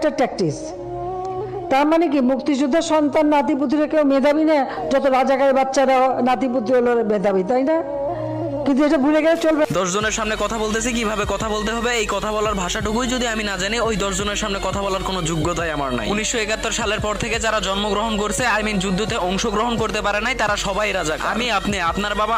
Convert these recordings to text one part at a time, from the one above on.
একটা ট্যাকটিস। তার মানে কি মুক্তিযুদ্ধের সন্তান নাতিপুতিরা কেউ মেধাবী না, যত রাজাকারের বাচ্চারা নাতিপুতি হলো মেধাবী, তাই না? কিন্তু এটা ভুলে গেলে চলবে। 10 জনের সামনে কথা বলতেছি, কিভাবে কথা বলতে হবে এই কথা বলার ভাষাটুকুই যদি আমি না জানি, ওই 10 জনের সামনে কথা বলার কোনো যোগ্যতাই আমার নাই। 1971 সালের পর থেকে যারা জন্মগ্রহণ করছে, যুদ্ধতে অংশগ্রহণ করতে পারে নাই, তারা সবাই রাজাকার। আমি, আপনি, আপনার বাবা,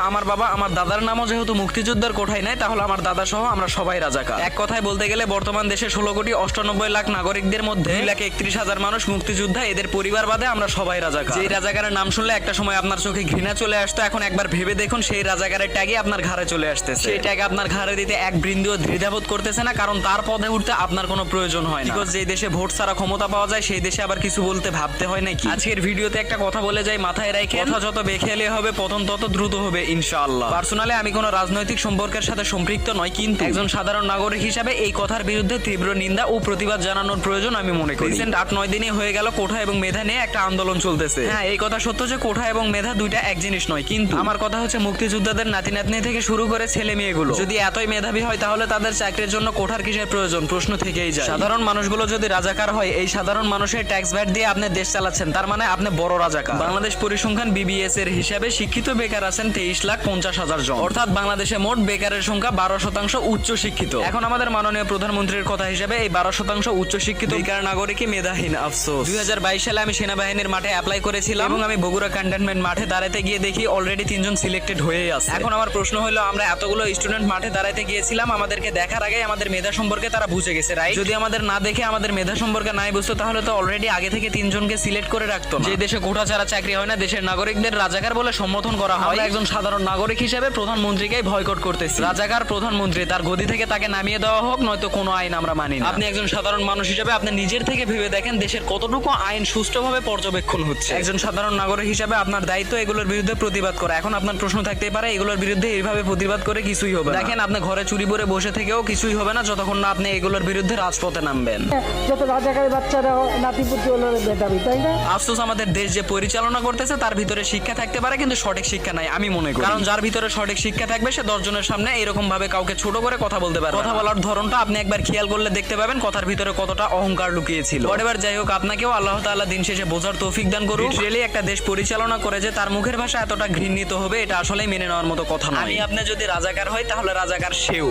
আমার দাদার নামও যেহেতু মুক্তিযোদ্ধার কোঠায় নাই, তাহলে আমার দাদা সহ আমরা সবাই রাজাকার। এক কথায় বলতে গেলে বর্তমান দেশে 16,98,00,000 নাগরিকদের মধ্যে 2,31,000 মানুষ মুক্তিযোদ্ধা, এদের পরিবার বাদে আমরা সবাই রাজাকার। যেই রাজাকারের নাম শুনলে একটা সময় আপনার চোখে ঘৃণা চলে আসতো, এখন একবার ভেবে দেখুন সেই রাজাকারের ট্যাগে আপনার ঘাড়ে চলে আসতেছে। সেই ট্যাগ আপনার ঘাড়ে দিতে এক বৃন্দিও দ্বিধাবোধ করতেছে না, কারণ তার পদে উঠতে আপনার কোনো প্রয়োজন হয় না। বিকজ যে দেশে ভোট ছাড়া ক্ষমতা পাওয়া যায়, সেই দেশে আবার কিছু বলতে ভাবতে হয় নাকি? আজকের ভিডিওতে একটা কথা বলে যাই, মাথায় রেখে কথা যত বেখেলে হবে, পতন তত দ্রুত হবে ইনশাআল্লাহ। পার্সোনালি আমি কোনো রাজনৈতিক সম্পর্কের সাথে সম্পৃক্ত নয়, কিন্তু একজন সাধারণ নাগরিক হিসাবে এই কথার বিরুদ্ধে তীব্র নিন্দা ও প্রতিবাদ জানানোর প্রয়োজন আমি মনে করি। রিসেন্ট 8-9 দিনই হয়ে গেল কোঠা এবং মেধা নিয়ে একটা আন্দোলন চলতেছে। হ্যাঁ, এই কথা সত্য যে কোঠা এবং মেধা দুইটা এক জিনিস নয়, কিন্তু আমার কথা হচ্ছে মুক্তিযোদ্ধাদের নাতি নাতনি থেকে শুরু করে ছেলে মেয়েগুলো যদি এতই মেধাবী হয়, তাহলে তাদের চাকরির জন্য কোঠার কিসের প্রয়োজন? প্রশ্ন থেকেই যায়। সাধারণ মানুষগুলো যদি রাজাকার হয়, এই সাধারণ মানুষের ট্যাক্স ভ্যাট দিয়ে আপনি দেশ চালাচ্ছেন, তার মানে আপনি বড় রাজাকার। বাংলাদেশ পরিসংখ্যান BBS এর হিসাবে শিক্ষিত বেকার আছেন 23,50,000 জন, অর্থাৎ বাংলাদেশে মোট বেকারের সংখ্যা 12% উচ্চ শিক্ষিত। এখন আমাদের মাননীয় প্রধানমন্ত্রীর কথা হিসাবে এই 12% উচ্চ শিক্ষিত বেকার নাগরিকই মেধাহীন। আফসোস 2022 সালে আমি সেনাবাহিনীর মাঠে অ্যাপ্লাই করেছিলাম এবং আমি বগুড়া ক্যান্টনমেন্ট মাঠে দাঁড়াতে গিয়ে দেখি অলরেডি 3 জন সিলেক্টেড হয়ে আছে। এখন আমার প্রশ্ন হলো, আমরা এতগুলো স্টুডেন্ট মাঠে দাঁড়াইতে গিয়েছিলাম, আমাদেরকে দেখার আগে আমাদের মেধা সম্পর্কে তারা বুঝে গেছে, রাইট? যদি আমাদের না দেখে আমাদের মেধা সম্পর্কে নাই বুঝতো, তাহলে তো অলরেডি আগে থেকে 3 জনকে সিলেক্ট করে রাখতো না। যে দেশে কোঠা ছাড়া চাকরি হয় না, দেশের নাগরিকদের রাজাকার বলে সম্বোধন করা হয়। একজন সাধারণ নাগরিক হিসেবে প্রধানমন্ত্রীকেই বয়কট করতেছি। রাজাকার প্রধানমন্ত্রী, তার গদি থেকে তাকে নামিয়ে দেওয়া হোক, নয়তো কোনো আইন আমরা মানি না। আপনি একজন সাধারণ মানুষ হিসেবে আপনি নিজের থেকে ভেবে দেখেন দেশের কতটুকু আইন সুষ্ঠুভাবে পর্যবেক্ষণ হচ্ছে। একজন সাধারণ নাগরিক হিসেবে আপনার দায়িত্ব এগুলোর বিরুদ্ধে প্রতিবাদ করা। এখন আপনার প্রশ্ন থাকতেই পারে, এগুলোর বিরুদ্ধে এইভাবে প্রতিবাদ করে কিছুই হবে না। দেখেন, আপনি ঘরে চুরি করে বসে থেকেও কিছুই হবে না যতক্ষণ না আপনি এগুলোর বিরুদ্ধে রাজপথে নামবেন। যত রাজাকারের বাচ্চারা নাতিপুতি হলো মেধাবী, তাই না? আফসোস, আমাদের দেশ যে পরিচালনা করতেছে তার ভিতরে শিক্ষা থাকতে পারে, কিন্তু সঠিক শিক্ষা নাই আমি মনে করি। কারণ যার ভিতরে সঠিক শিক্ষা থাকবে, সে 10 জনের সামনে এরকম ভাবে কাউকে ছোট করে কথা বলতে পারে। কথা বলার ধরনটা আপনি একবার খেয়াল করলে দেখতে পাবেন কথার ভিতরে কতটা অহংকার লুকিয়েছিল। এবার যাই হোক, আপনাকেও আল্লাহ তাআলা দিন শেষে বোঝার তৌফিক দান করুন। লিটারালি একটা দেশ পরিচালনা করে যে তার মুখের ভাষা এতটা ঘৃণিত হবে, এটা আসলেই মেনে নেওয়ার মতো কথা নয়। আমি আপনি যদি রাজাকার হই, তাহলে রাজাকার সেও।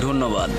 ধন্যবাদ।